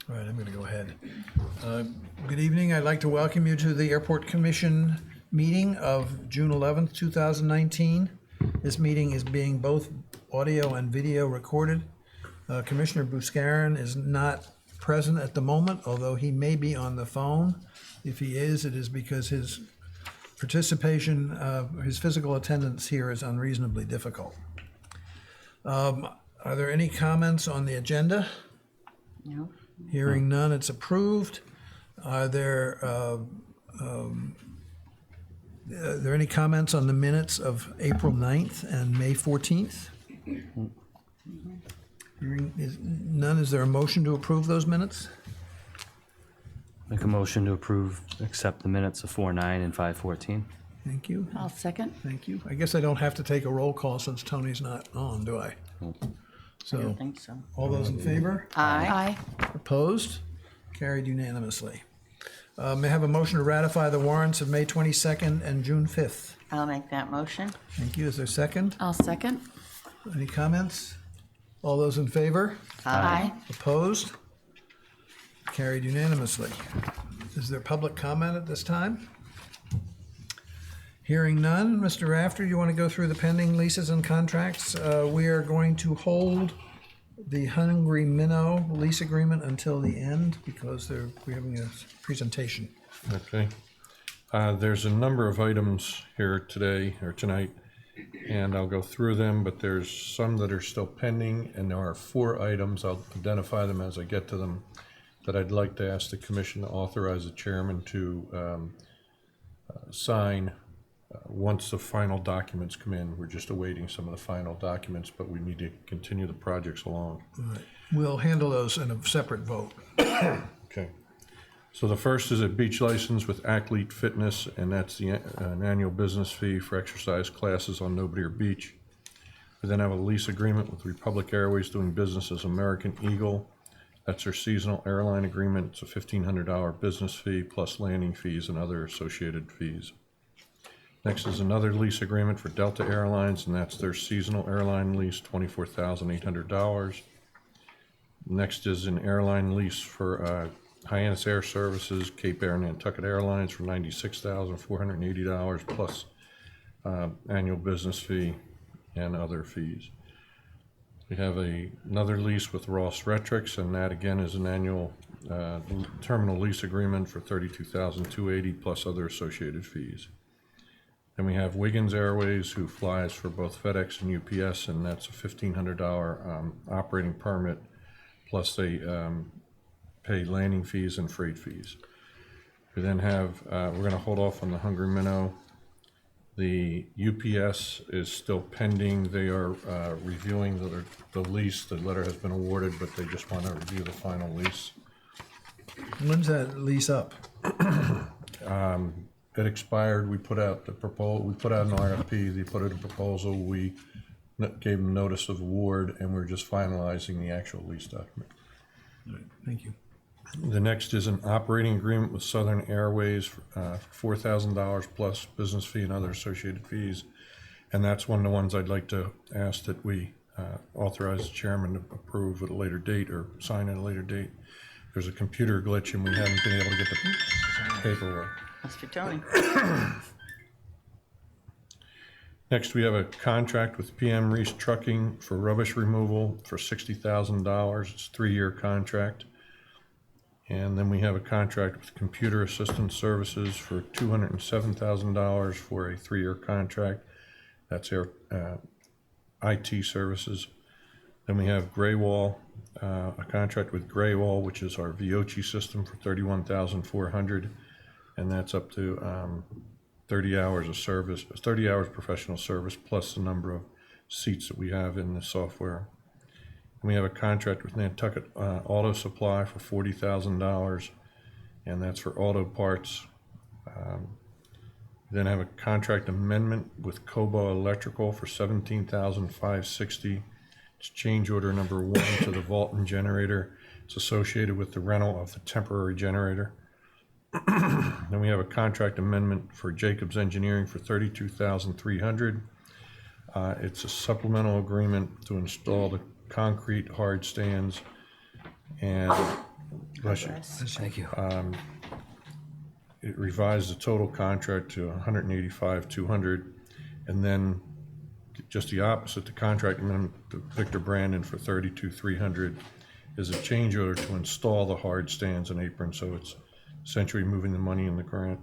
All right, I'm going to go ahead. Good evening. I'd like to welcome you to the Airport Commission meeting of June 11th, 2019. This meeting is being both audio and video recorded. Commissioner Buscarin is not present at the moment, although he may be on the phone. If he is, it is because his participation, his physical attendance here is unreasonably difficult. Are there any comments on the agenda? No. Hearing none, it's approved. Are there any comments on the minutes of April 9th and May 14th? Hearing none, is there a motion to approve those minutes? Make a motion to approve, accept the minutes of 4/9 and 5/14. Thank you. I'll second. Thank you. I guess I don't have to take a roll call since Tony's not on, do I? I So, don't think so. all those in favor? Aye. Opposed? Carried unanimously. May I have a motion to ratify the warrants of May 22nd and June 5th? I'll make that motion. Thank you. Is there a second? I'll second. Any comments? All those in favor? Aye. Opposed? Carried unanimously. Is there public comment at this time? Hearing none. Mr. Rafter, you want to go through the pending leases and contracts? We are going to hold the Hungry Minnow lease agreement until the end because we're having a presentation. Okay. There's a number of items here today or tonight, and I'll go through them, but there's some that are still pending, and there are 4 items, I'll identify them as I get to them, that I'd like to ask the commission to authorize the chairman to sign once the final documents come in. We're just awaiting some of the final documents, but we need to continue the projects along. All right. We'll handle those in a separate vote. Okay. So the first is a beach license with Athlete Fitness, and that's an annual business fee for exercise classes on Nobody Beach. We then have a lease agreement with Republic Airways doing business as American Eagle. That's their seasonal airline agreement. It's a $1,500 business fee plus landing fees and other associated fees. Next is another lease agreement for Delta Airlines, and that's their seasonal airline lease, $24,800. Next is an airline lease for Hyannis Air Services, Cape Air, Nantucket Airlines for $96,480 plus annual business fee and other fees. We have another lease with Ross Retrix, and that again is an annual terminal lease agreement for $32,280 plus other associated fees. Then we have Wiggins Airways, who flies for both FedEx and UPS, and that's a $1,500 operating permit, plus they pay landing fees and freight fees. We then have, we're going to hold off on the Hungry Minnow. The UPS is still pending. They are reviewing the lease. The letter has been awarded, but they just want to review the final lease. When's that lease up? It expired. We put out the proposal. We put out an RFP. They put out a proposal. We gave them notice of award, and we're just finalizing the actual lease document. All right, thank you. The next is an operating agreement with Southern Airways for $4,000 plus business fee and other associated fees, and that's one of the ones I'd like to ask that we authorize the chairman to approve at a later date or sign at a later date. There's a computer glitch, and we haven't been able to get the paperwork. Mr. Tony. Next, we have a contract with PM Reese Trucking for rubbish removal for $60,000. It's a 3-year contract. And then we have a contract with Computer Assistance Services for $207,000 for a 3-year contract. That's our IT services. Then we have Graywall, a contract with Graywall, which is our Viochi system for $31,400, and that's up to 30 hours of service, 30 hours professional service, plus the number of seats that we have in the software. And we have a contract with Nantucket Auto Supply for $40,000, and that's for auto parts. We then have a contract amendment with Cobo Electrical for $17,560. It's change order number 1 to the Vulcan generator. It's associated with the rental of the temporary generator. Then we have a contract amendment for Jacobs Engineering for $32,300. It's a supplemental agreement to install the concrete hard stands, and Bless you. Thank you. It revised the total contract to 185,200, and then just the opposite, the contract amendment to Victor Brandon for 32,300 is a change order to install the hard stands and aprons, so it's essentially moving the money in the grant.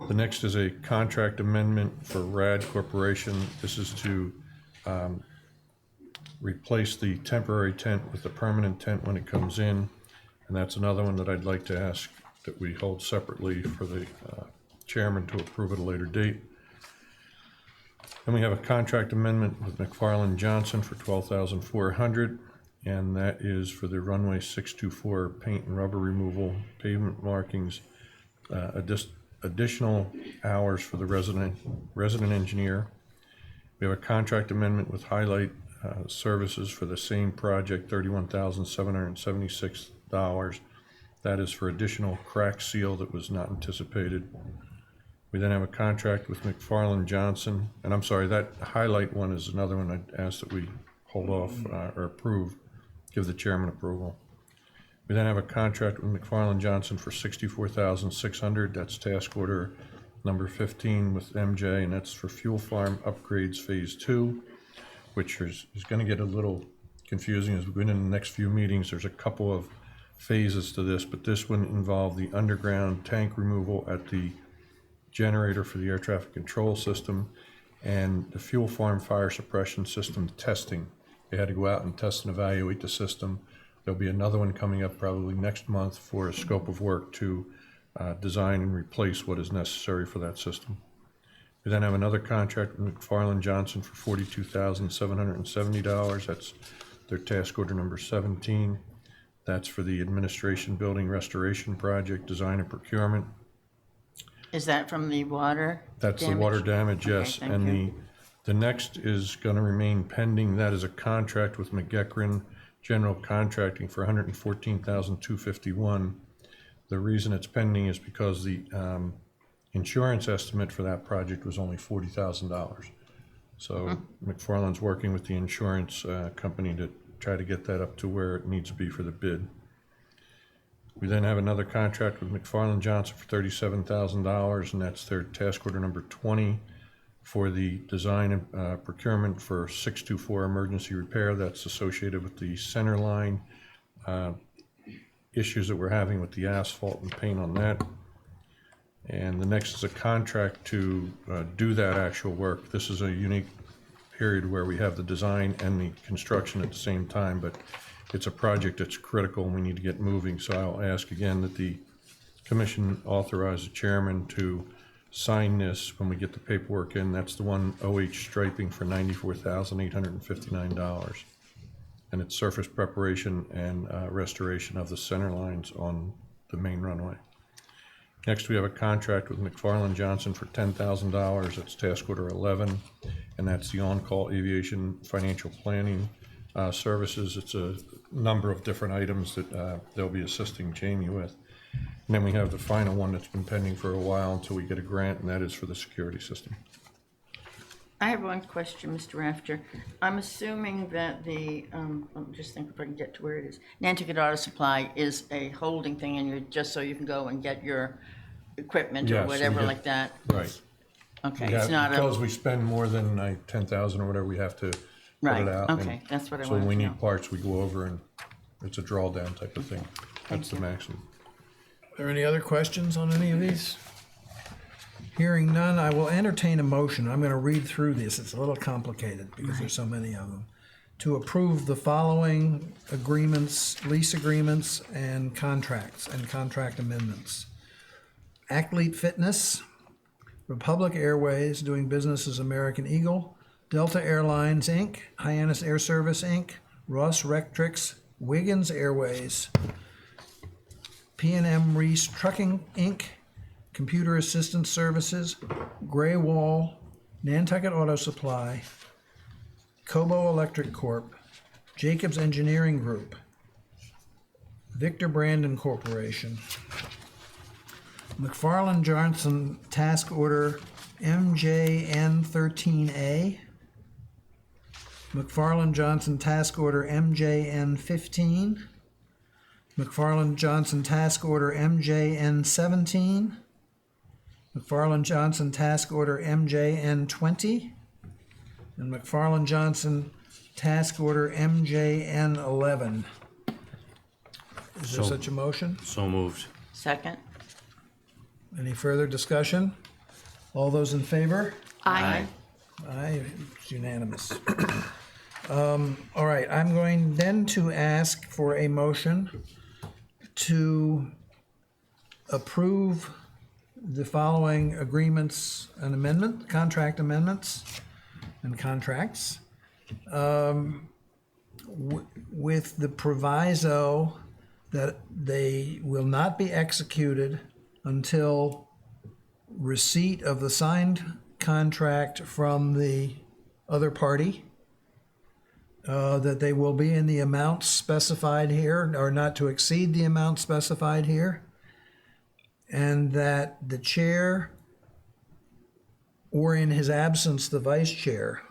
The next is a contract amendment for RAD Corporation. This is to replace the temporary tent with the permanent tent when it comes in, and that's another one that I'd like to ask that we hold separately for the chairman to approve at a later date. Then we have a contract amendment with McFarland Johnson for $12,400, and that is for the runway 624 paint and rubber removal, pavement markings, additional hours for the resident engineer. We have a contract amendment with Highlight Services for the same project, $31,776. That is for additional crack seal that was not anticipated. We then have a contract with McFarland Johnson, and I'm sorry, that Highlight one is another one I'd ask that we hold off or approve, give the chairman approval. We then have a contract with McFarland Johnson for $64,600. That's task order number 15 with MJ, and that's for Fuel Farm Upgrades Phase 2, which is going to get a little confusing as we go into the next few meetings. There's a couple of phases to this, but this one involved the underground tank removal at the generator for the air traffic control system and the Fuel Farm fire suppression system testing. They had to go out and test and evaluate the system. There'll be another one coming up probably next month for a scope of work to design and replace what is necessary for that system. We then have another contract with McFarland Johnson for $42,770. That's their task order number 17. That's for the administration building restoration project, design and procurement. Is that from the water? That's the damage? water damage, yes. Okay, thank And you. the next is going to remain pending. That is a contract with McGeckran General Contracting for $114,251. The reason it's pending is because the insurance estimate for that project was only $40,000. So McFarland's working with the insurance company to try to get that up to where it needs to be for the bid. We then have another contract with McFarland Johnson for $37,000, and that's their task order number 20 for the design and procurement for 624 emergency repair. That's associated with the center line issues that we're having with the asphalt and paint on that. And the next is a contract to do that actual work. This is a unique period where we have the design and the construction at the same time, but it's a project that's critical and we need to get moving. So I'll ask again that the commission authorize the chairman to sign this when we get the paperwork in. That's the one OH striping for $94,859. And it's surface preparation and restoration of the center lines on the main runway. Next, we have a contract with McFarland Johnson for $10,000. That's task order 11, and that's the on-call aviation financial planning services. It's a number of different items that they'll be assisting Jamie with. And then we have the final one that's been pending for a while until we get a grant, and that is for the security system. I have one question, Mr. Rafter. I'm assuming that I'll just think if I can get to where it is. Nantucket Auto Supply is a holding thing, and you're just so you can go and get your equipment or Yes, whatever we get- like that. Right. Okay, We it's have- not because a, we spend more than 10,000 or whatever, we have to put right, it out. okay, and that's what I So when wanted we to need know. parts, we go over and it's a drawdown type of thing. That's the you. maximum. Are there any other questions on any of these? Hearing none, I will entertain a motion. I'm going to read through this. It's a little complicated because there's so many of them. To approve the following agreements, lease agreements, and contracts and contract amendments. Athlete Fitness, Republic Airways, doing business as American Eagle, Delta Airlines, Inc., Hyannis Air Service, Inc., Ross Rectrix, Wiggins Airways, P&M Reese Trucking, Inc., Computer Assistance Services, Gray Wall, Nantucket Auto Supply, Cobo Electric Corp., Jacobs Engineering Group, Victor Brandon Corporation, McFarland Johnson Task Order MJN 13A, McFarland Johnson Task Order MJN 15, McFarland Johnson Task Order MJN 17, McFarland Johnson Task Order MJN 20, and McFarland Johnson Task Order MJN 11. Is there So- such a motion? So moved. Second? Any further discussion? All those in favor? Aye. Aye, it's unanimous. All right, I'm going then to ask for a motion to approve the following agreements and contract amendments and contracts, with the proviso that they will not be executed until receipt of the signed contract from the other party, that they will be in the amounts specified here, or not to exceed the amount specified here, and that the chair, or in his absence, the vice chair,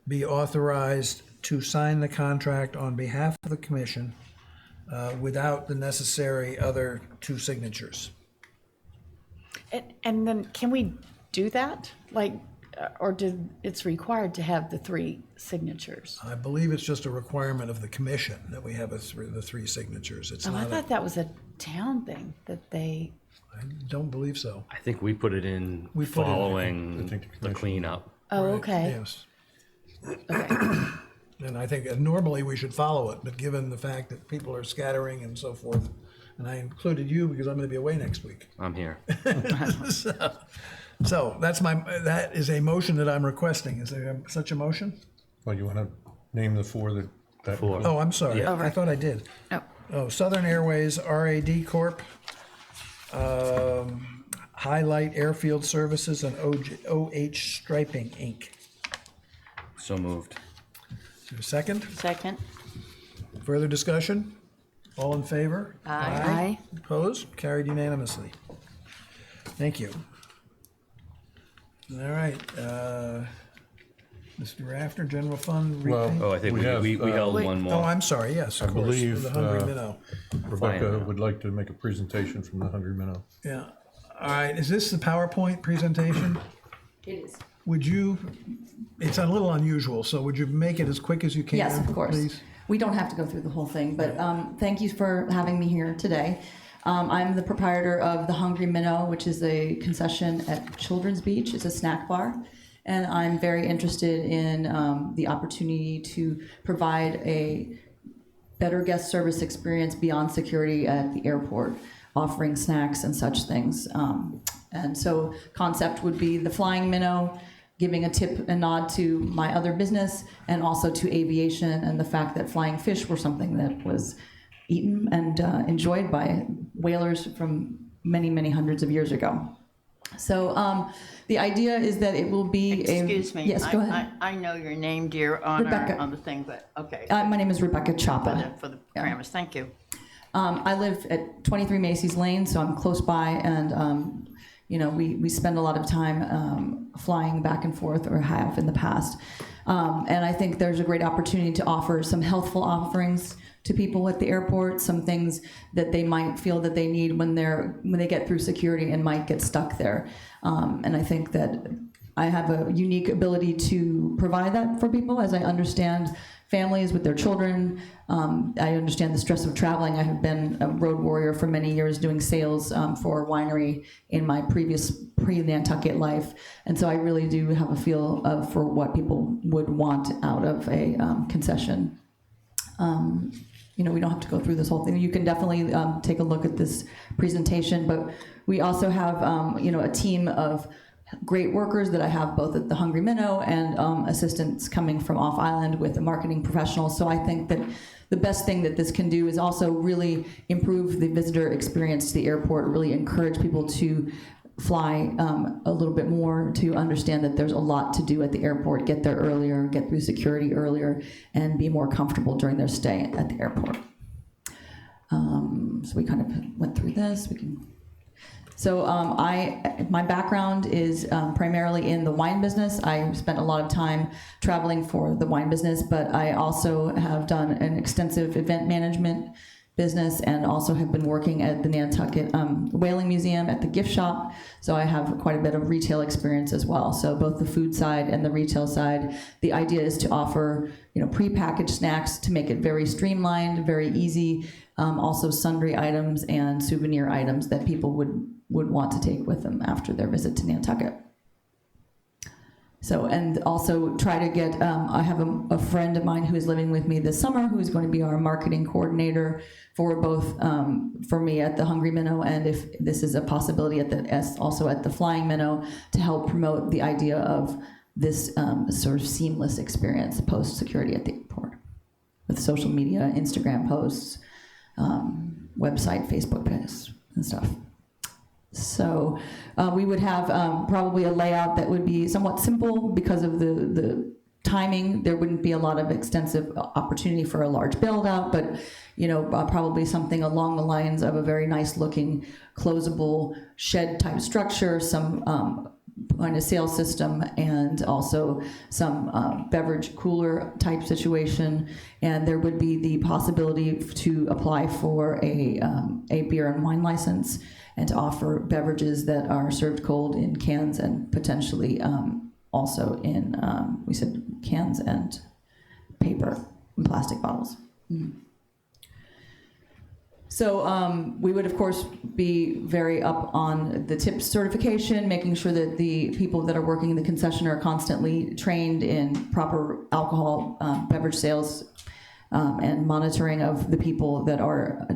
be authorized to sign the contract on behalf of the commission without the necessary other two signatures. And then can we do that? Like, it's required to have the 3 signatures? I believe it's just a requirement of the commission that we have the 3 signatures. It's Oh, I not, thought that was a town thing that they, I don't believe so. I think we put it in We put it in, I following think the the commission- cleanup. oh, Right, okay. Yes. Okay. And I think normally we should follow it, but given the fact that people are scattering and so forth, and I included you because I'm going to be away next week. I'm here. So that is a motion that I'm requesting. Is there such a motion? Well, you want to name the 4 that. Four. Oh, I'm sorry. Yeah. I thought I did. Oh, Oh, Southern Airways, RAD Corp., Highlight Airfield Services, and OH Striping, Inc. So moved. Is there a second? second? Further discussion? All in favor? Aye. Opposed? Carried unanimously. Thank you. All right, Mr. Rafter, General Fund. Well, repaint? Oh, I think We we have, held Wait. one Oh, more. I'm sorry, yes, of I course, believe, the Hungry uh, Minnow. Rebecca Fine. would like to make a presentation from the Hungry Minnow. Yeah. All right, is this the PowerPoint presentation? It is. Would you, it's a little unusual, so would you make it as quick as you can? Yes, of course. Please? We don't have to go through the whole thing, but thank you for having me here today. I'm the proprietor of the Hungry Minnow, which is a concession at Children's Beach. It's a snack bar. And I'm very interested in the opportunity to provide a better guest service experience beyond security at the airport, offering snacks and such things. And so concept would be the flying minnow, giving a tip and nod to my other business, and also to aviation and the fact that flying fish were something that was eaten and enjoyed by whalers from many, many hundreds of years ago. So the idea is that it will be Excuse me. Yes, go ahead. I know your name, dear, on Rebecca. on the thing, but, okay. My name is Rebecca Chapa. For the premise, thank you. I live at 23 Macy's Lane, so I'm close by, and we spend a lot of time flying back and forth, or have in the past. And I think there's a great opportunity to offer some healthful offerings to people at the airport, some things that they might feel that they need when they get through security and might get stuck there. And I think that I have a unique ability to provide that for people, as I understand families with their children. I understand the stress of traveling. I have been a road warrior for many years doing sales for a winery in my previous pre-Nantucket life. And so I really do have a feel for what people would want out of a concession. We don't have to go through this whole thing. You can definitely take a look at this presentation, but we also have, a team of great workers that I have both at the Hungry Minnow and assistants coming from off island with the marketing professionals. So I think that the best thing that this can do is also really improve the visitor experience to the airport, really encourage people to fly a little bit more, to understand that there's a lot to do at the airport, get there earlier, get through security earlier, and be more comfortable during their stay at the airport. So we kind of went through this. So my background is primarily in the wine business. I spent a lot of time traveling for the wine business, but I also have done an extensive event management business, and also have been working at the Nantucket Whaling Museum at the gift shop. So I have quite a bit of retail experience as well. So both the food side and the retail side. The idea is to offer, prepackaged snacks to make it very streamlined, very easy. Also sundry items and souvenir items that people would want to take with them after their visit to Nantucket. So, and also try to get, I have a friend of mine who is living with me this summer who is going to be our marketing coordinator for both, for me at the Hungry Minnow, and if this is a possibility also at the Flying Minnow, to help promote the idea of this sort of seamless experience post-security at the airport with social media, Instagram posts, website, Facebook posts, and stuff. So we would have probably a layout that would be somewhat simple because of the timing. There wouldn't be a lot of extensive opportunity for a large build out, but probably something along the lines of a very nice looking closable shed type structure, some point of sale system, and also some beverage cooler type situation. And there would be the possibility to apply for a beer and wine license, and to offer beverages that are served cold in cans and potentially also in, we said cans and paper and plastic bottles. Mm-hmm. So we would, of course, be very up on the TIPS certification, making sure that the people that are working in the concession are constantly trained in proper alcohol beverage sales and monitoring of the people that are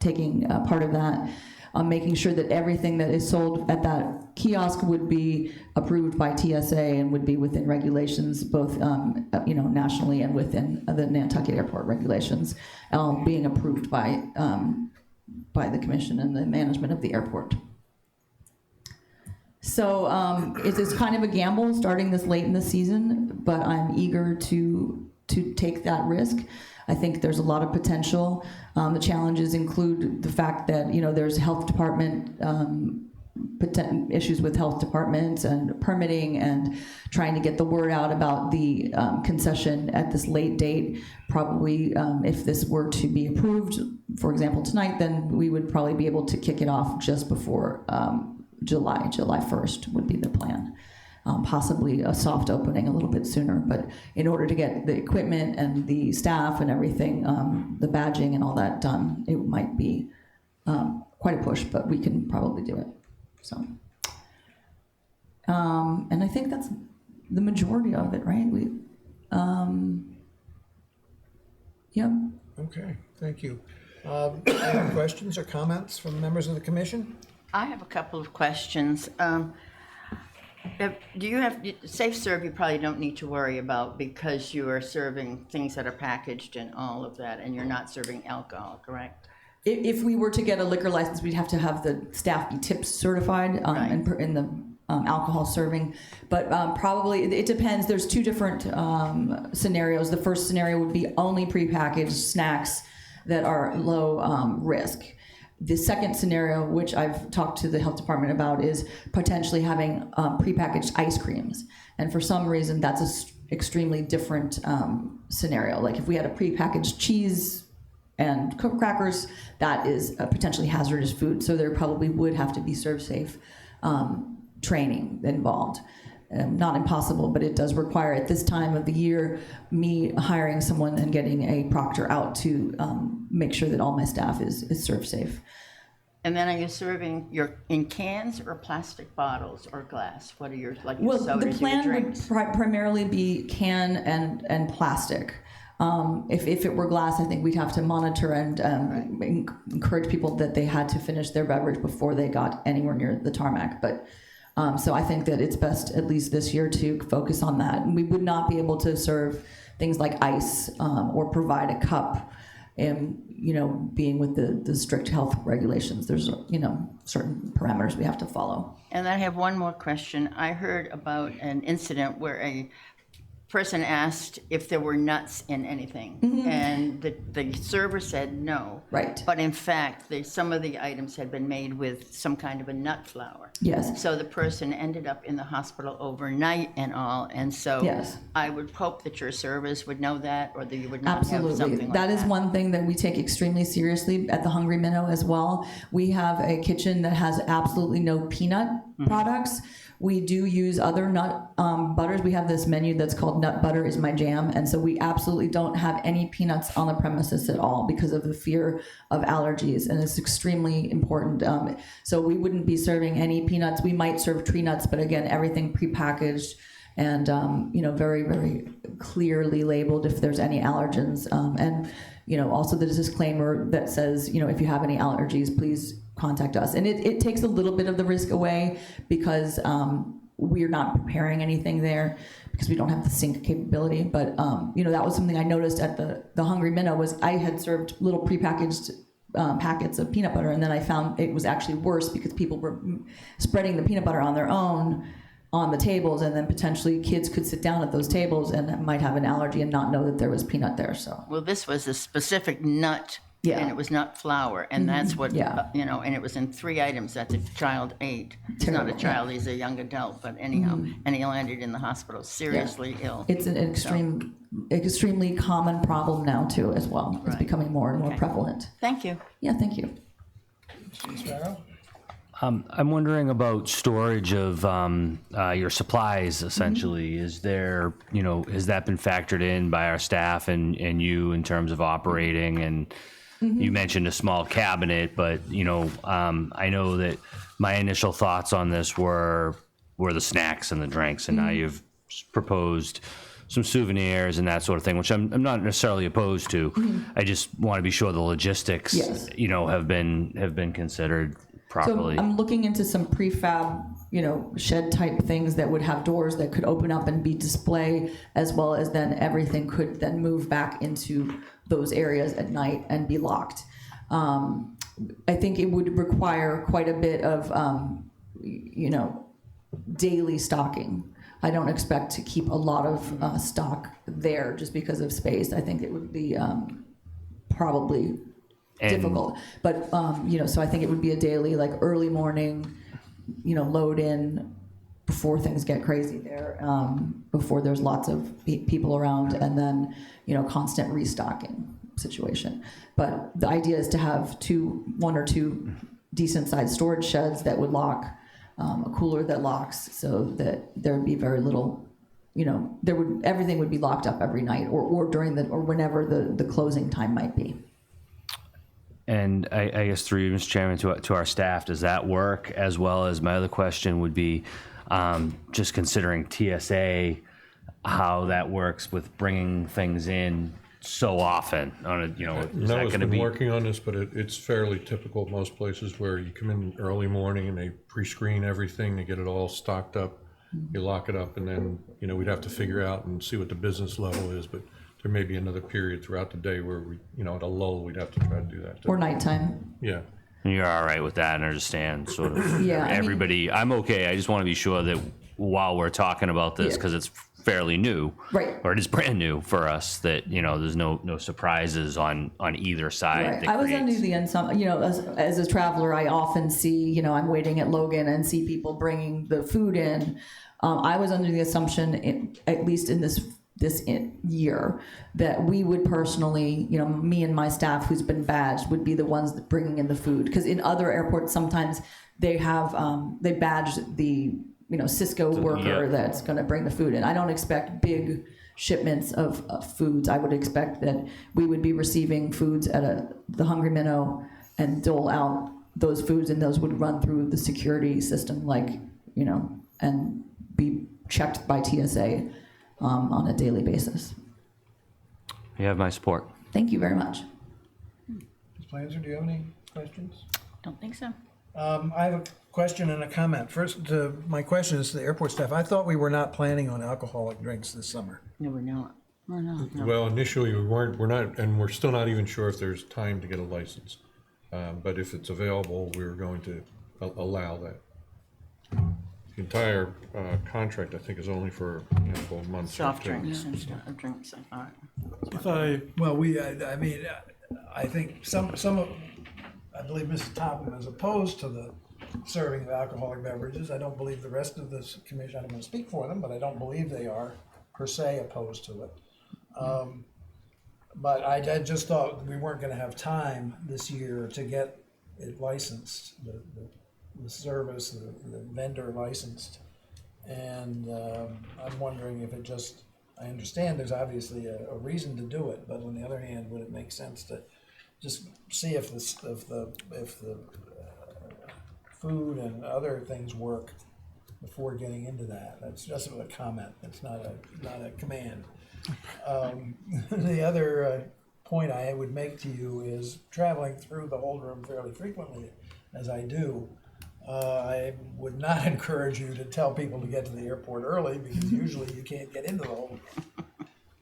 taking part of that, making sure that everything that is sold at that kiosk would be approved by TSA and would be within regulations, both nationally and within the Nantucket Airport regulations, being approved by the commission and the management of the airport. So it is kind of a gamble starting this late in the season, but I'm eager to take that risk. I think there's a lot of potential. The challenges include the fact that there's health department issues with health departments and permitting and trying to get the word out about the concession at this late date. Probably, if this were to be approved, for example, tonight, then we would probably be able to kick it off just before July 1st would be the plan. Possibly a soft opening a little bit sooner, but in order to get the equipment and the staff and everything, the badging and all that done, it might be quite a push, but we can probably do it. So, and I think that's the majority of it, right? Yeah. Okay, thank you. Any questions or comments from members of the commission? I have a couple of questions. Do you have safe serve? You probably don't need to worry about because you are serving things that are packaged and all of that, and you're not serving alcohol, correct? If we were to get a liquor license, we'd have to have the staff be TIPS certified Right. in the alcohol serving. But probably it depends. There's two different scenarios. The first scenario would be only prepackaged snacks that are low risk. The second scenario, which I've talked to the health department about, is potentially having prepackaged ice creams. And for some reason, that's an extremely different scenario. Like if we had a prepackaged cheese and crackers, that is a potentially hazardous food. So there probably would have to be serve safe training involved. Not impossible, but it does require at this time of the year me hiring someone and getting a proctor out to make sure that all my staff is serve safe. And then are you serving in cans or plastic bottles or glass? What are your your Well, sodas, the your plan would drinks? primarily be can and plastic. If it were glass, I think we'd have to monitor and encourage people that they had to finish their beverage before they got anywhere near the tarmac. But so I think that it's best, at least this year, to focus on that. And we would not be able to serve things like ice or provide a cup, being with the strict health regulations. There's, certain parameters we have to follow. And I have one more question. I heard about an incident where a person asked if there were nuts in anything, and the server said no. Right. But in fact, some of the items had been made with some kind of a nut flour. Yes. So the person ended up in the hospital overnight and all, and so Yes. I would hope that your servers would know that, or that you would not have Absolutely. something like that. That is one thing that we take extremely seriously at the Hungry Minnow as well. We have a kitchen that has absolutely no peanut products. We do use other nut butters. We have this menu that's called Nut Butter is My Jam, and so we absolutely don't have any peanuts on the premises at all because of the fear of allergies, and it's extremely important. So we wouldn't be serving any peanuts. We might serve tree nuts, but again, everything prepackaged and very, very clearly labeled if there's any allergens. And also the disclaimer that says, if you have any allergies, please contact us. And it takes a little bit of the risk away because we're not preparing anything there because we don't have the sink capability. But that was something I noticed at the Hungry Minnow was I had served little prepackaged packets of peanut butter, and then I found it was actually worse because people were spreading the peanut butter on their own on the tables, and then potentially kids could sit down at those tables and might have an allergy and not know that there was peanut there. So Well, this was a specific nut, Yeah. and it was nut flour, and that's what, Yeah. and it was in 3 items that the child ate. He's not a Terrible, child, he's a young adult, but anyhow, and he landed in the hospital seriously ill. it's an extremely common problem now too as well. It's Right. becoming more and more Okay. prevalent. Thank you. Yeah, thank you. Sparrow? I'm wondering about storage of your supplies, essentially. Is there, has that been factored in by our staff and you in terms of operating? And you mentioned a small cabinet, but, I know that my initial thoughts on this were the snacks and the drinks, and now you've proposed some souvenirs and that sort of thing, which I'm not necessarily opposed to. I just want to be sure the logistics, Yes. have been considered properly. So I'm looking into some prefab, shed type things that would have doors that could open up and be display, as well as then everything could then move back into those areas at night and be locked. I think it would require quite a bit of, daily stocking. I don't expect to keep a lot of stock there just because of space. I think it would be probably difficult, but so I think it would be a daily, like early morning, load in before things get crazy there, before there's lots of people around, and then constant restocking situation. But the idea is to have 1 or 2 decent sized storage sheds that would lock, a cooler that locks, so that there would be very little. Everything would be locked up every night, or during or whenever the closing time might be. And I guess through you, Mr. Chairman, to our staff, does that work? As well as my other question would be, just considering TSA, how that works with bringing things in so often on a, is that Noah's going to been be? working on this, but it's fairly typical at most places where you come in early morning and they pre-screen everything, they get it all stocked up, you lock it up, and then, we'd have to figure out and see what the business level is, but there may be another period throughout the day where we, at a lull, we'd have to try to do that. Or nighttime. Yeah. You're all right with that and understand sort of Yeah, I mean- everybody. I'm okay. I just want to be sure that while we're talking about this, Yeah. because it's fairly new, Right. or it is brand new for us, that there's no surprises on either side. Right. that I was under creates- the assumption, as a traveler, I often see, I'm waiting at Logan and see people bringing the food in. I was under the assumption, at least in this year, that we would personally, me and my staff who's been badged would be the ones that bringing in the food. Because in other airports, sometimes they have, they badge the, Cisco worker yeah. that's going to bring the food in. I don't expect big shipments of foods. I would expect that we would be receiving foods at the Hungry Minnow and dole out those foods, and those would run through the security system, and be checked by TSA on a daily basis. You have my support. Thank you very much. Ms. Planzer, do you have any questions? Don't think so. I have a question and a comment. First, my question is to the airport staff. I thought we were not planning on alcoholic drinks this summer. No, we're not. We're not. No. Well, initially we're not, and we're still not even sure if there's time to get a license. But if it's available, we're going to allow that. The entire contract, I think, is only for a handful of months. Soft drinks and stuff, drinks, all right. If I, Well, I mean, I think some of, I believe Mrs. Topham is opposed to the serving of alcoholic beverages. I don't believe the rest of this commission, I don't want to speak for them, but I don't believe they are per se opposed to it. But I just thought we weren't gonna have time this year to get it licensed, the service, the vendor licensed. And I'm wondering if it just, I understand there's obviously a reason to do it, but on the other hand, would it make sense to just see if the food and other things work before getting into that? That's just a comment, it's not a command. The other point I would make to you is, traveling through the hold room fairly frequently, as I do, I would not encourage you to tell people to get to the airport early, because usually you can't get into the hold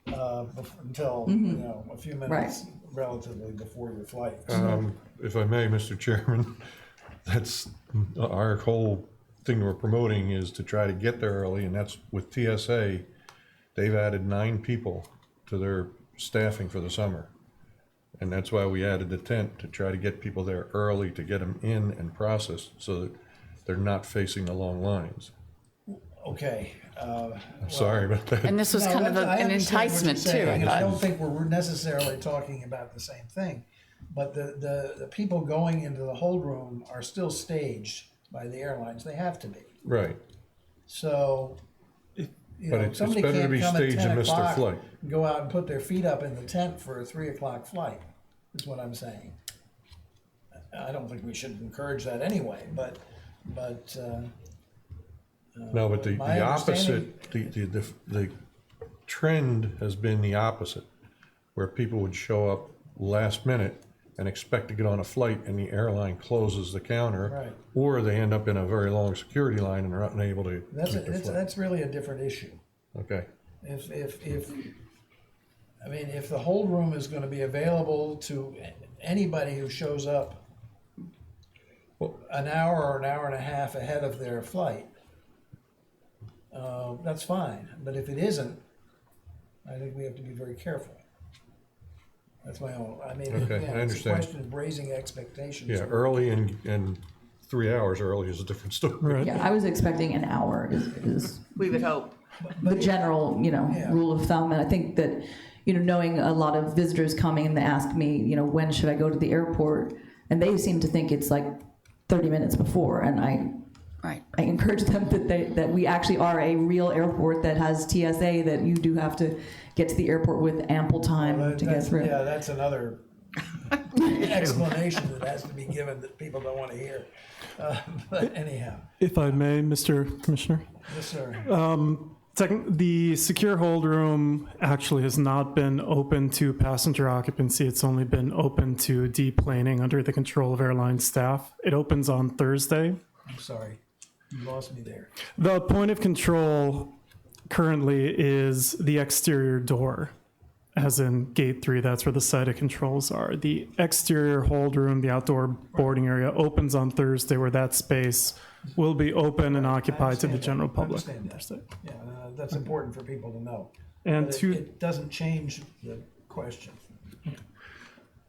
room until, a few minutes relatively before your flight. If I may, Mr. Chairman, that's our whole thing we're promoting, is to try to get there early, and that's with TSA. They've added 9 people to their staffing for the summer. And that's why we added the tent, to try to get people there early, to get them in and processed so that they're not facing the long lines. Okay. I'm sorry about that. And this was kind of I an understand what enticement you're too, saying, I I don't thought. think we're necessarily talking about the same thing. But the people going into the hold room are still staged by the airlines. They have to be. Right. So, But it's somebody better to can't be come at staged 10 and miss their o'clock flight. and go out and put their feet up in the tent for a 3 o'clock flight, is what I'm saying. I don't think we should encourage that anyway, but No, but my the understanding- opposite, the trend has been the opposite, where people would show up last minute and expect to get on a flight, and the airline closes the counter. Right. Or they end up in a very long security line and are unable to that's keep their flight. that's really a different issue. Okay, If the hold room is gonna be available to anybody who shows up an hour or an hour and a half ahead of their flight, that's fine. But if it isn't, I think we have to be very careful. That's my own, Okay, again, I it's a understand. question of raising expectations. yeah, early and 3 hours early is a different story. right. Yeah, I was expecting an hour is We would hope. the general, Yeah. rule of thumb. And I think that, knowing a lot of visitors coming and they ask me, when should I go to the airport? And they seem to think it's like 30 minutes before. And I Right. encourage them that we actually are a real airport that has TSA, that you do have to get to the airport with ample time to get through. Yeah, that's another explanation that has to be given that people don't wanna hear. But anyhow, If I may, Mr. Commissioner. yes, sir. The secure hold room actually has not been open to passenger occupancy. It's only been open to deplaning under the control of airline staff. It opens on Thursday. I'm sorry, you lost me there. The point of control currently is the exterior door, as in gate 3. That's where the site of controls are. The exterior hold room, the outdoor boarding area, opens on Thursday, where that space will be open and occupied to the understand general that. I public. understand that. Yeah, that's important for people to know. And But to it doesn't change the question.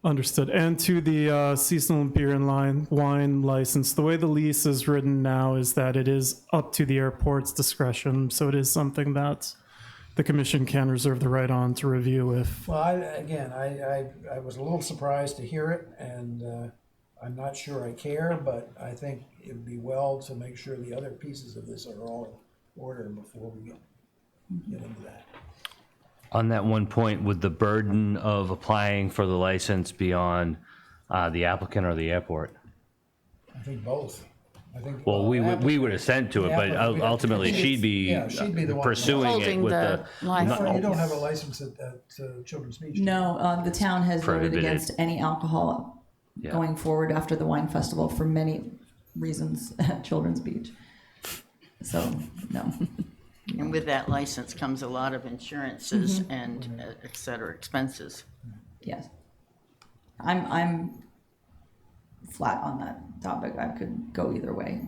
Understood. And to the seasonal beer and wine license, the way the lease is written now is that it is up to the airport's discretion. So it is something that the commission can reserve the right on to review if, Well, I was a little surprised to hear it, and I'm not sure I care, but I think it'd be well to make sure the other pieces of this are all in order before we get into that. On that one point, would the burden of applying for the license be on the applicant or the airport? I think both. I think. Well, we would assent to it, but ultimately she'd be she'd be the one pursuing it Holding with the the. license. You don't have a license at Children's Beach. do you? No, the town has voted Prohibited. against any alcohol Yeah. going forward after the wine festival for many reasons at Children's Beach. So, no. And with that license comes a lot of insurances and et cetera, expenses. Yes. I'm flat on that topic. I could go either way.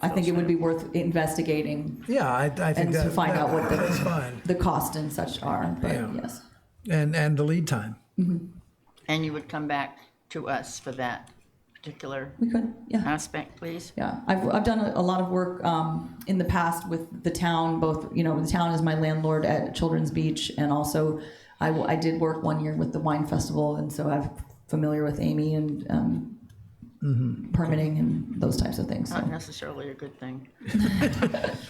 I think it would be worth investigating Yeah, I think and that. to find out what that's fine. the cost and such are, but Yeah. yes. And the lead time. And you would come back to us for that particular We could, yeah. aspect, please? Yeah, I've done a lot of work in the past with the town, both, you know, the town is my landlord at Children's Beach, and also I did work 1 year with the wine festival, and so I'm familiar with Amy and permitting and those types of things. Not So. necessarily a good thing.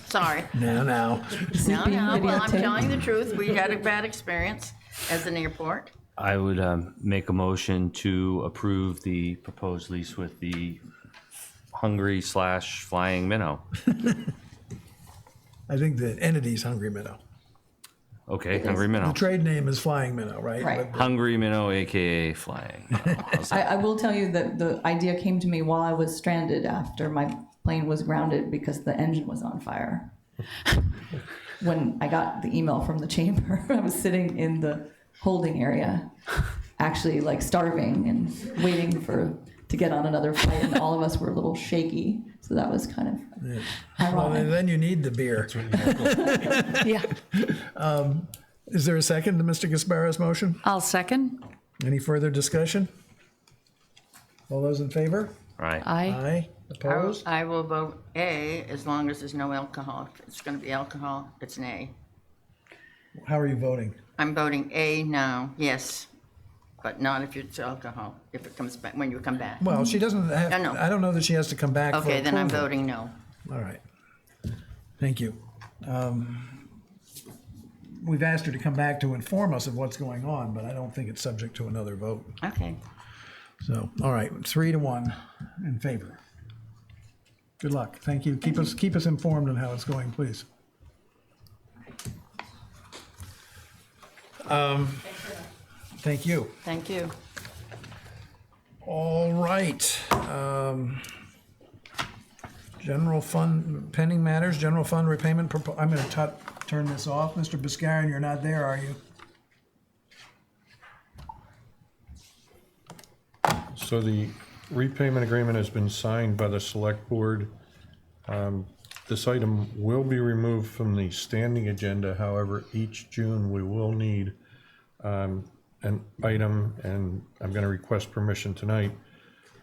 Sorry. Now. No, being no, well, I'm videotaped. telling the truth. We had a bad experience as an airport. I would make a motion to approve the proposed lease with the Hungry/Flying Minnow. I think the entity's Hungry Minnow. Okay, Hungry The Minnow. trade name is Flying Minnow, right? Right. But- Hungry Minnow, AKA Flying Minnow. How's that? I will tell you that the idea came to me while I was stranded after my plane was grounded because the engine was on fire. When I got the email from the chamber, I was sitting in the holding area, actually like starving and waiting to get on another flight, and all of us were a little shaky. So that was kind of Well, ironic. then you need the beer. Yeah, Is there a second to Mr. Gasparo's motion? I'll second. Any further discussion? All those in favor? Right. Aye. Opposed? I will vote A as long as there's no alcohol. If it's going to be alcohol, it's an A. How are you voting? I'm voting A now, yes, but not if it's alcohol, if it comes back, when you come back. Well, she doesn't have, No, no. I don't know that she has to come back for Okay, then I'm approval. voting no. All right. Thank you. We've asked her to come back to inform us of what's going on, but I don't think it's subject to another vote. Okay. So, all right, 3-1 in favor. Good luck. Thank you. Keep us informed on how it's going, please. Thank you. Thank you. All right. General fund, pending matters, general fund repayment, I'm going to turn this off. Mr. Biscarin, you're not there, are you? So the repayment agreement has been signed by the select board. This item will be removed from the standing agenda. However, each June, we will need an item, and I'm going to request permission tonight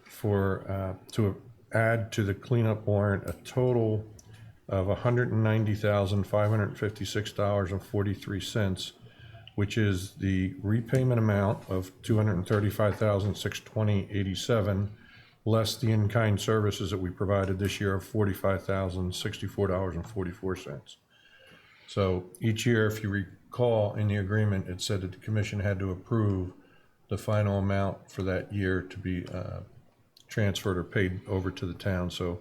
for, to add to the cleanup warrant a total of $190,556.43, which is the repayment amount of $235,620.87, less the in-kind services that we provided this year of $45,064.44. So each year, if you recall in the agreement, it said that the commission had to approve the final amount for that year to be transferred or paid over to the town. So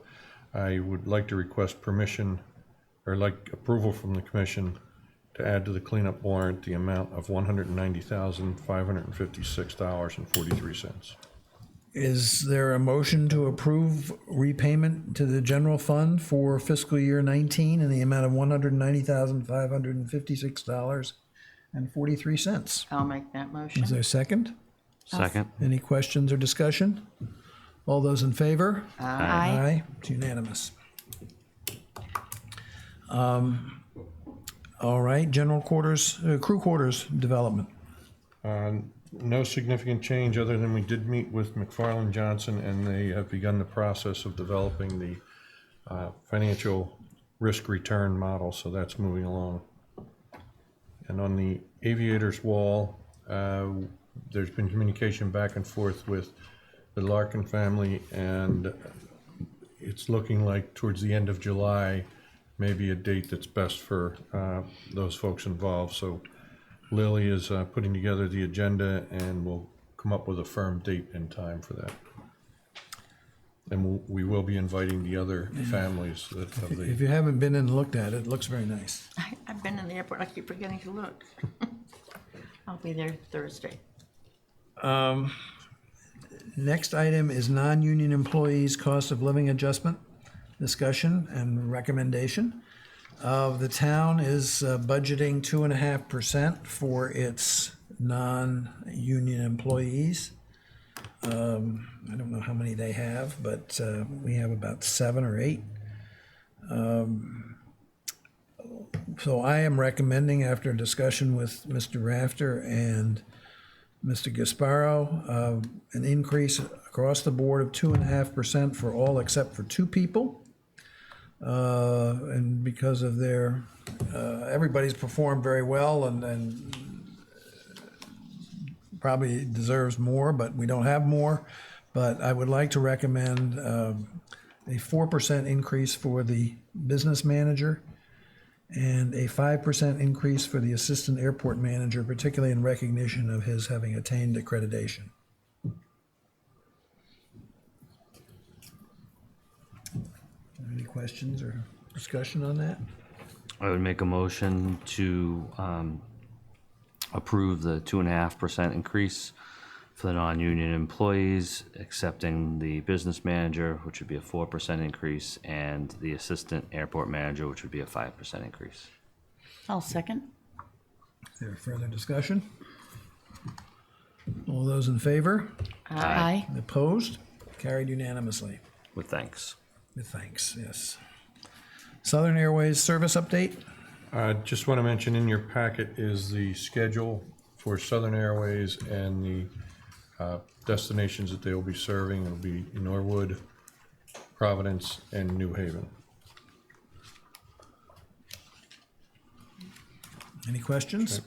I would like to request permission or like approval from the commission to add to the cleanup warrant the amount of $190,556.43. Is there a motion to approve repayment to the general fund for fiscal year 19 in the amount of $190,556.43? I'll make that motion. Is there a second? Second. Any questions or discussion? All those in favor? Aye. It's unanimous. All right, general quarters, crew quarters development. No significant change other than we did meet with McFarland Johnson, and they have begun the process of developing the financial risk return model, so that's moving along. And on the aviators wall, there's been communication back and forth with the Larkin family, and it's looking like towards the end of July, maybe a date that's best for those folks involved. So Lily is putting together the agenda, and we'll come up with a firm date and time for that. And we will be inviting the other families that of If the, you haven't been in and looked at it, it looks very nice. I've been in the airport, I keep forgetting to look. I'll be there Thursday. Next item is non-union employees' cost of living adjustment, discussion and recommendation. The town is budgeting 2.5% for its non-union employees. I don't know how many they have, but we have about 7 or 8. So I am recommending, after a discussion with Mr. Rafter and Mr. Gasparo, an increase across the board of 2.5% for all except for two people. And because of their, everybody's performed very well and probably deserves more, but we don't have more. But I would like to recommend a 4% increase for the business manager and a 5% increase for the assistant airport manager, particularly in recognition of his having attained accreditation. Any questions or discussion on that? I would make a motion to approve the 2.5% increase for the non-union employees, accepting the business manager, which would be a 4% increase, and the assistant airport manager, which would be a 5% increase. I'll second. Is there further discussion? All those in favor? Aye. Opposed? Carried unanimously. With thanks. With thanks, yes. Southern Airways service update? I just want to mention in your packet is the schedule for Southern Airways and the destinations that they will be serving. It'll be Norwood, Providence, and New Haven. Any questions?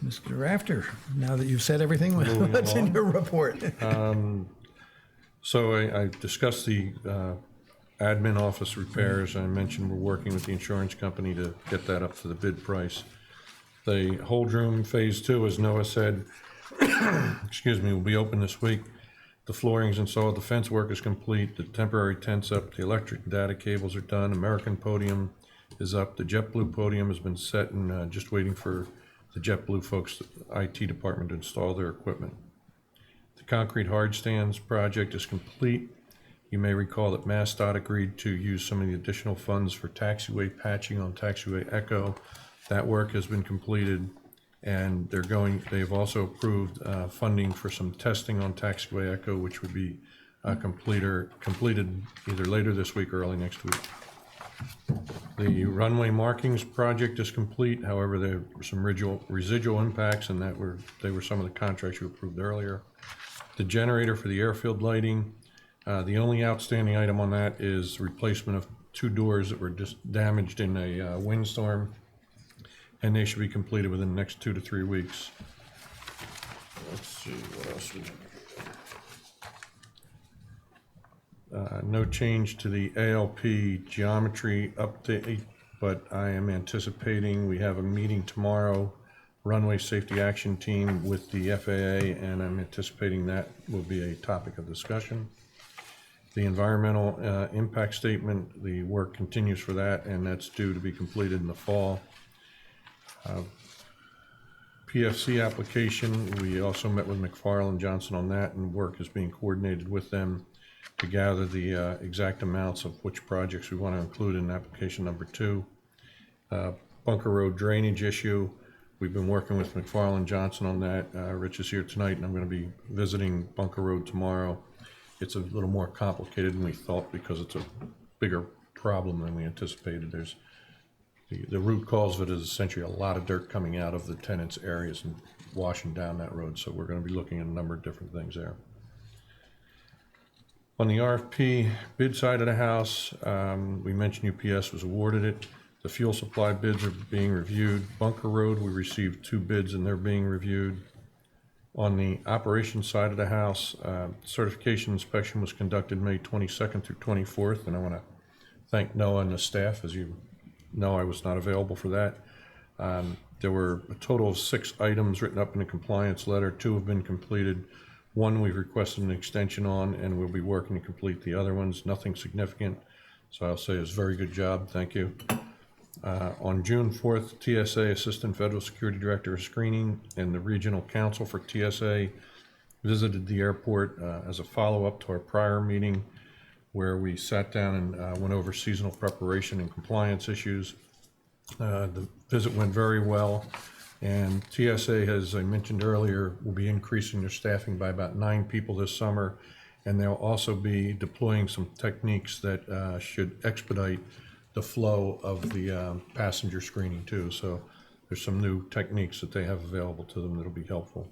Mr. Rafter, now that you've said everything, Moving what's in along. your report? So I discussed the admin office repairs. I mentioned we're working with the insurance company to get that up to the bid price. The hold room phase 2, as Noah said, excuse me, will be open this week. The flooring's installed, the fence work is complete, the temporary tent's up, the electric and data cables are done, American podium is up, the JetBlue podium has been set, and just waiting for the JetBlue folks, the IT department, to install their equipment. The concrete hard stands project is complete. You may recall that MassDOT agreed to use some of the additional funds for taxiway patching on taxiway Echo. That work has been completed, and they've also approved funding for some testing on taxiway Echo, which would be completed either later this week or early next week. The runway markings project is complete. However, there were some residual impacts, and they were some of the contracts you approved earlier. The generator for the airfield lighting, the only outstanding item on that is replacement of 2 doors that were just damaged in a windstorm, and they should be completed within the next 2 to 3 weeks. Let's see, what else we have. No change to the ALP geometry update, but I am anticipating we have a meeting tomorrow, runway safety action team with the FAA, and I'm anticipating that will be a topic of discussion. The environmental impact statement, the work continues for that, and that's due to be completed in the fall. PFC application, we also met with McFarland Johnson on that, and work is being coordinated with them to gather the exact amounts of which projects we want to include in application number 2. Bunker Road drainage issue, we've been working with McFarland Johnson on that. Rich is here tonight, and I'm going to be visiting Bunker Road tomorrow. It's a little more complicated than we thought because it's a bigger problem than we anticipated. There's the root cause of it is essentially a lot of dirt coming out of the tenants' areas and washing down that road. So we're going to be looking at a number of different things there. On the RFP bid side of the house, we mentioned UPS was awarded it. The fuel supply bids are being reviewed. Bunker Road, we received 2 bids and they're being reviewed. On the operations side of the house, certification inspection was conducted May 22nd through 24th, and I want to thank Noah and the staff. As you know, I was not available for that. There were a total of 6 items written up in the compliance letter. 2 have been completed. 1 we've requested an extension on, and we'll be working to complete the other ones. Nothing significant, so I'll say it's a very good job. Thank you. On June 4th, TSA Assistant Federal Security Director of Screening and the Regional Counsel for TSA visited the airport as a follow-up to our prior meeting where we sat down and went over seasonal preparation and compliance issues. The visit went very well, and TSA, as I mentioned earlier, will be increasing their staffing by about 9 people this summer, And they'll also be deploying some techniques that should expedite the flow of the passenger screening too. So there's some new techniques that they have available to them that'll be helpful.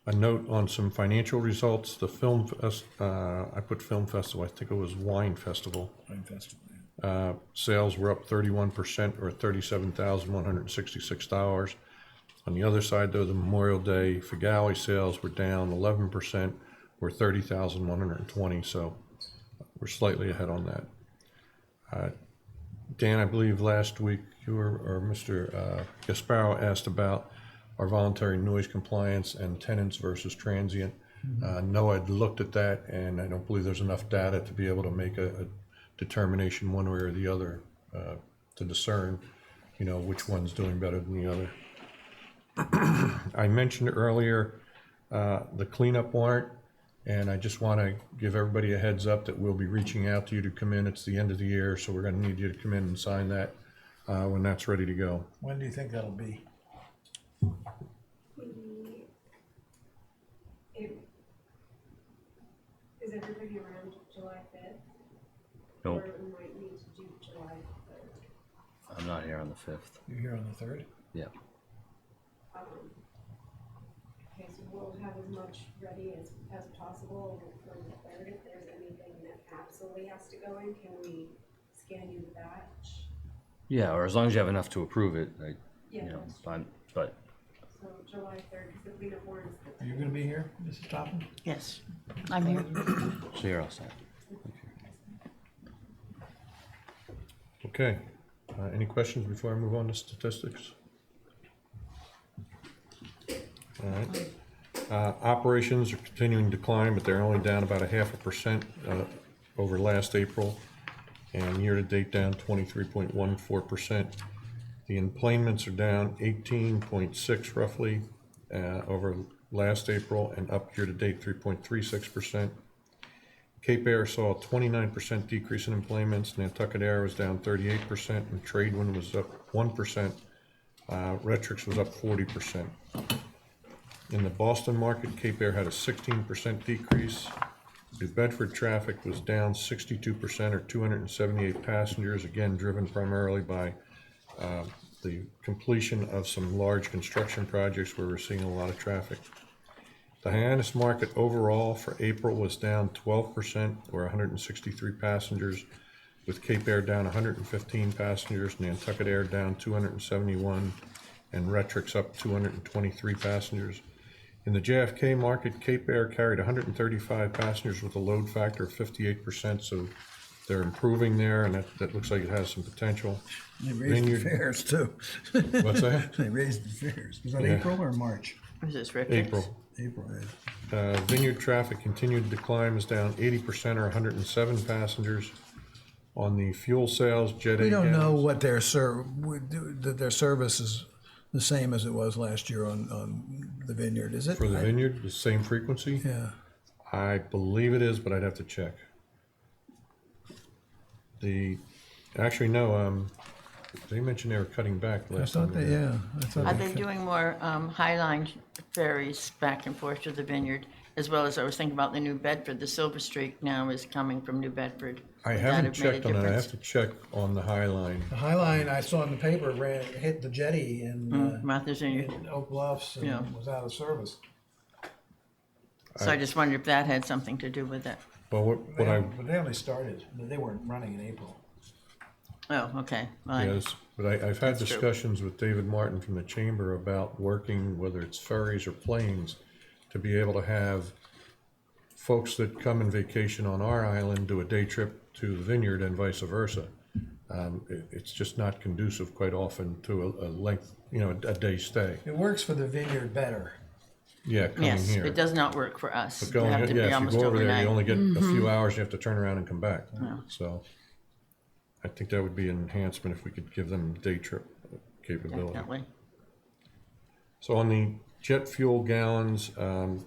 A note on some financial results, the I put film festival, I think it was wine festival. Wine Festival, yeah. Sales were up 31% or $37,166. On the other side though, the Memorial Day Figale sales were down 11% or $30,120, so we're slightly ahead on that. Dan, I believe last week or Mr. Gasparo asked about our voluntary noise compliance and tenants versus transient. No, I'd looked at that, and I don't believe there's enough data to be able to make a determination one way or the other to discern, which one's doing better than the other. I mentioned earlier the cleanup warrant, and I just want to give everybody a heads up that we'll be reaching out to you to come in. It's the end of the year, so we're going to need you to come in and sign that when that's ready to go. When do you think that'll be? Is everybody around July 5th? Nope. Or we might need to do July 3rd. I'm not here on the 5th. You're here on the 3rd? Yeah. Okay, so we'll have as much ready as possible for the 3rd. If there's anything that absolutely has to go in, can we scan you the batch? Yeah, or as long as you have enough to approve it, Yeah, that's true. fine. But So July 3rd, because the cleanup warrants. Are you gonna be here, Mrs. Topham? Yes. I'm here. so you're all set. Okay. Any questions before I move on to statistics? All right. Operations are continuing to decline, but they're only down about 0.5% over last April, and year-to-date down 23.14%. The emplanements are down 18.6 roughly over last April, and up year-to-date 3.36%. Cape Air saw a 29% decrease in emplanements. Nantucket Air was down 38%, and Tradewind was up 1%. Retrix was up 40%. In the Boston market, Cape Air had a 16% decrease. New Bedford traffic was down 62% or 278 passengers, again driven primarily by the completion of some large construction projects where we're seeing a lot of traffic. The Hyannis market overall for April was down 12% or 163 passengers, with Cape Air down 115 passengers, Nantucket Air down 271, and Retrix up 223 passengers. In the JFK market, Cape Air carried 135 passengers with a load factor of 58%, so they're improving there, and that looks like it has some potential. They raised the Vineyard- fares too. What's that? They raised the fares. Was that Yeah. April or March? Is this Rick? April. April, yeah. Vineyard traffic continued to decline, was down 80% or 107 passengers. On the fuel sales, Jet A We don't know gallons- what that their service is the same as it was last year on the Vineyard, is it? For the Vineyard, the same frequency? Yeah. I believe it is, but I'd have to check. Actually, no, they mentioned they were cutting back I last thought time. they, yeah. I thought Are they they doing more Highline ferries back and forth to the Vineyard, as well as I was thinking about the New Bedford, the Silver Streak now is coming from New Bedford. I Would that haven't have made a checked on that. I difference? have to check on the High Line. The High Line, I saw in the paper, hit the jetty in Martha's Vineyard. Oak Bluffs Yeah. and was out of service. So I just wondered if that had something to do with it. But But they only started, they weren't running in April. Oh, okay. Well, yes, but I've had That's true. discussions with David Martin from the Chamber about working, whether it's ferries or planes, to be able to have folks that come in vacation on our island do a day trip to the Vineyard and vice versa. It's just not conducive quite often to a length, a day stay. It works for the Vineyard better. Yeah, coming yes, here. it does not work for us. But You going, have to yeah, be if you almost go over there, you overnight. only get a few hours, you have to turn around and come back. So I think that would be an enhancement if we could give them day trip capability. Definitely. So on the jet fuel gallons,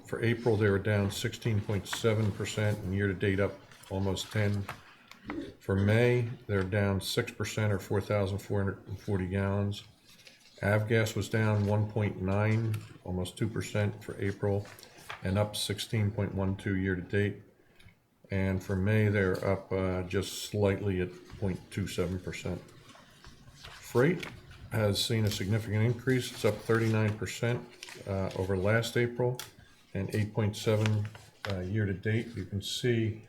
for April, they were down 16.7%, and year-to-date up almost 10. For May, they're down 6% or 4,440 gallons. Avgas was down 1.9, almost 2% for April, and up 16.12 year-to-date. And for May, they're up just slightly at 0.27%. Freight has seen a significant increase. It's up 39% over last April and 8.7 year to date. You can see,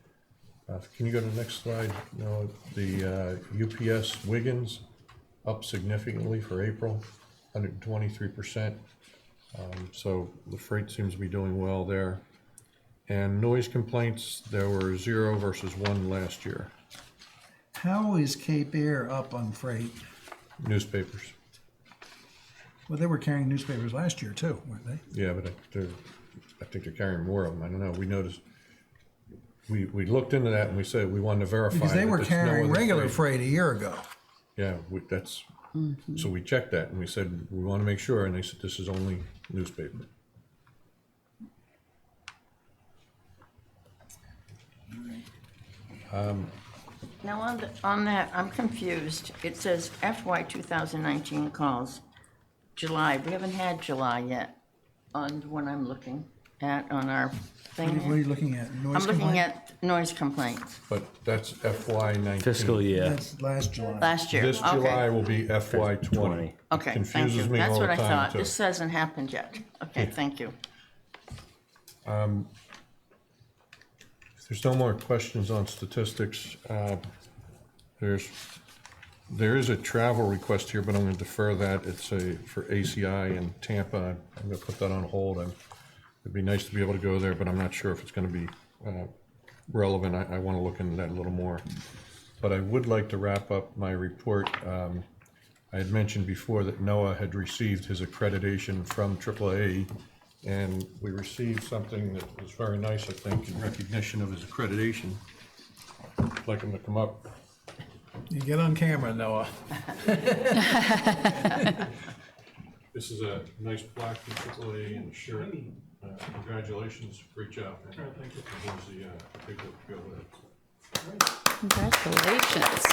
can you go to the next slide? No, the UPS Wiggins up significantly for April, 123%. So the freight seems to be doing well there. And noise complaints, there were 0 versus 1 last year. How is Cape Air up on freight? Newspapers. Well, they were carrying newspapers last year too, weren't they? Yeah, but I think they're carrying more of them. I don't know. We noticed, we looked into that and we said we wanted to verify. Because they that were there's no carrying other regular freight a year ago. Yeah, so we checked that and we said, we want to make sure, and they said, this is only newspaper. Now, on that, I'm confused. It says FY 2019 calls, July. We haven't had July yet on what I'm looking at on our thing. What are you looking at? Noise I'm looking complaint? at noise complaints. But that's FY 19. Fiscal year. That's last July. Last year. This Okay. July will be FY 20. Okay, thank Confuses you. me That's all what the I time, thought. too. This hasn't happened yet. Okay, thank you. If there's no more questions on statistics, there is a travel request here, but I'm going to defer that. It's for ACI in Tampa. I'm going to put that on hold. It'd be nice to be able to go there, but I'm not sure if it's going to be relevant. I want to look into that a little more. But I would like to wrap up my report. I had mentioned before that Noah had received his accreditation from AAA, and we received something that was very nice, I think, in recognition of his accreditation. I'd like him to come up. You get on camera, Noah. This is a nice plaque from AAA and a shirt. Congratulations, great job. Man. Thank you. Here's the paper to go with it. Congratulations.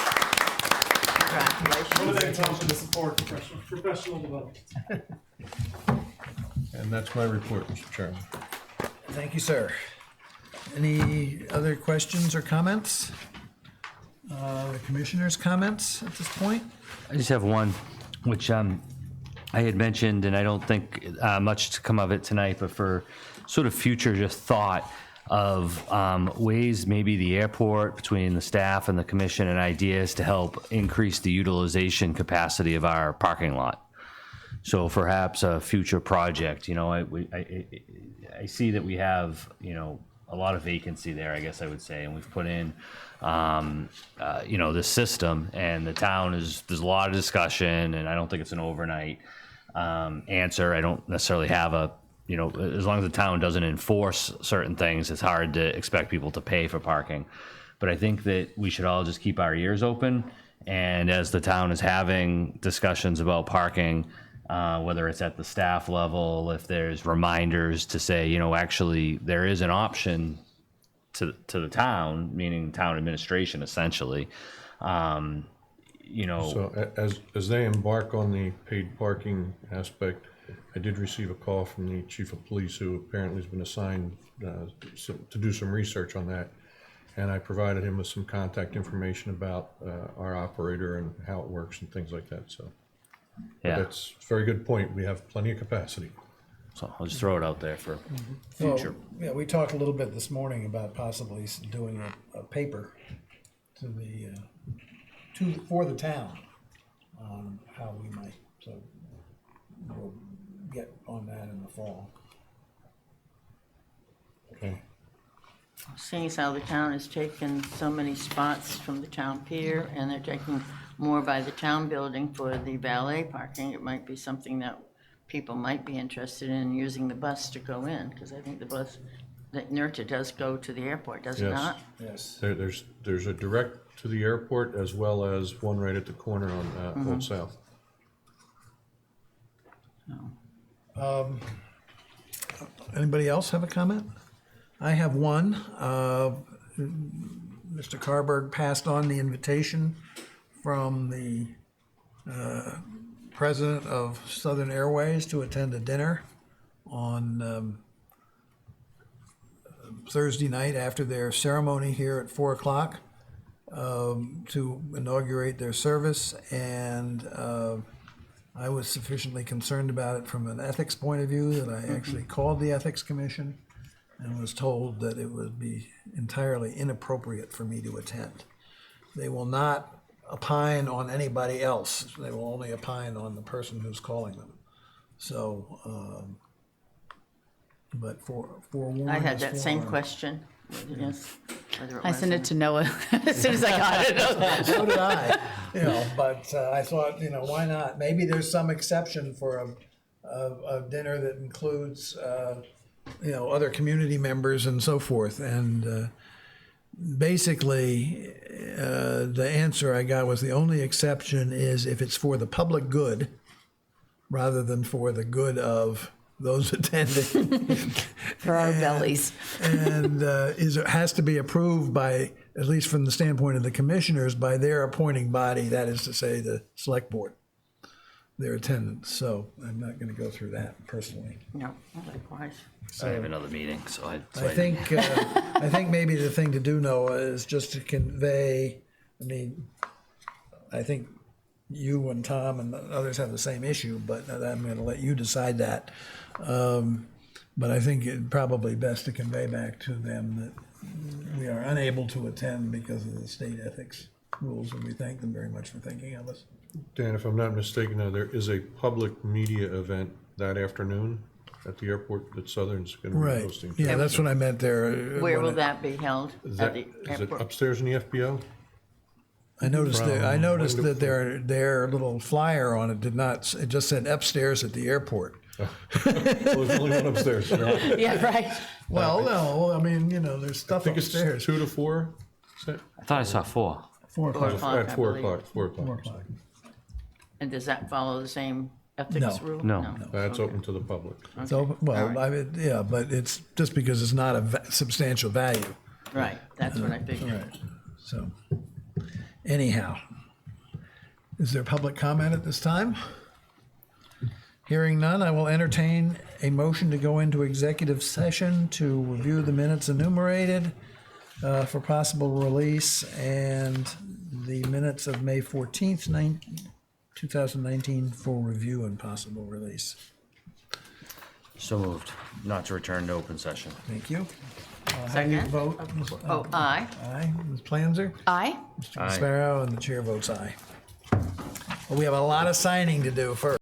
Congratulations. For the support, professional development. And that's my report, Mr. Chairman. Thank you, sir. Any other questions or comments? The commissioner's comments at this point? I just have one, which I had mentioned, and I don't think much to come of it tonight, but for sort of future just thought of ways maybe the airport between the staff and the commission and ideas to help increase the utilization capacity of our parking lot. So perhaps a future project, I see that we have, a lot of vacancy there, I guess I would say, and we've put in, this system, and the town there's a lot of discussion, and I don't think it's an overnight answer. I don't necessarily have as long as the town doesn't enforce certain things, it's hard to expect people to pay for parking. But I think that we should all just keep our ears open, and as the town is having discussions about parking, whether it's at the staff level, if there's reminders to say, actually there is an option to the town, meaning town administration essentially, So as they embark on the paid parking aspect, I did receive a call from the chief of police, who apparently has been assigned to do some research on that. And I provided him with some contact information about our operator and how it works and things like that, so. yeah. That's a very good point. We have plenty of capacity. So I'll just throw it out there for future. Well, yeah, we talked a little bit this morning about possibly doing a paper for the town on how we might, so we'll get on that in the fall. Okay. Seeing as how the town has taken so many spots from the town pier, and they're taking more by the town building for the valet parking, it might be something that people might be interested in using the bus to go in, because I think the bus, that NERTA does go to the airport, does it Yes. not? Yes. There's a direct to the airport, as well as one right at the corner on Old South. Anybody else have a comment? I have one. Mr. Carberg passed on the invitation from the president of Southern Airways to attend a dinner on Thursday night after their ceremony here at 4 o'clock to inaugurate their service, and I was sufficiently concerned about it from an ethics point of view that I actually called the Ethics Commission and was told that it would be entirely inappropriate for me to attend. They will not opine on anybody else. They will only opine on the person who's calling them. So, but forewarned I had is that same forearmed. question. Yes. whether I was sent or it to Noah as soon as I got it. So did I, but I thought, why not? Maybe there's some exception for a dinner that includes, other community members and so forth. And basically, the answer I got was the only exception is if it's for the public good rather than for the good of those attending. For our bellies. And has to be approved by, at least from the standpoint of the commissioners, by their appointing body, that is to say, the select board, their attendance. So I'm not going to go through that personally. No, likewise. I have another meeting, so I think maybe the thing to do, Noah, is just to convey, I think you and Tom and others have the same issue, but I'm going to let you decide that. But I think it's probably best to convey back to them that we are unable to attend because of the state ethics rules, and we thank them very much for thinking of us. Dan, if I'm not mistaken, now there is a public media event that afternoon at the airport that Southern's going to be Right, hosting. yeah, that's what I meant there. Where will that be held? Is At that, the is it airport? upstairs in the FBO? I noticed From that their little flyer on it it just said upstairs at the airport. Well, there's only one upstairs. I Yeah, right. Well, no, there's stuff think it's upstairs. 2 to 4. Is that? I thought I saw 4. 4 4 o'clock. o'clock, I At 4 believe. o'clock, 4 o'clock. 4 o'clock. And does that follow the same ethics No. rule? No. That's open to the public. So, well, but it's just because it's not a substantial value. Right, that's what I figured. Right. So, anyhow, is there public comment at this time? Hearing none, I will entertain a motion to go into executive session to review the minutes enumerated for possible release and the minutes of May 14th, 2019 for review and possible release. So moved. Not to return to open session. Thank you. How do you Second? vote? Oh, aye. Aye. Ms. Planzer? Aye. Mr. Sparrow, and the chair votes aye. Well, we have a lot of signing to do first.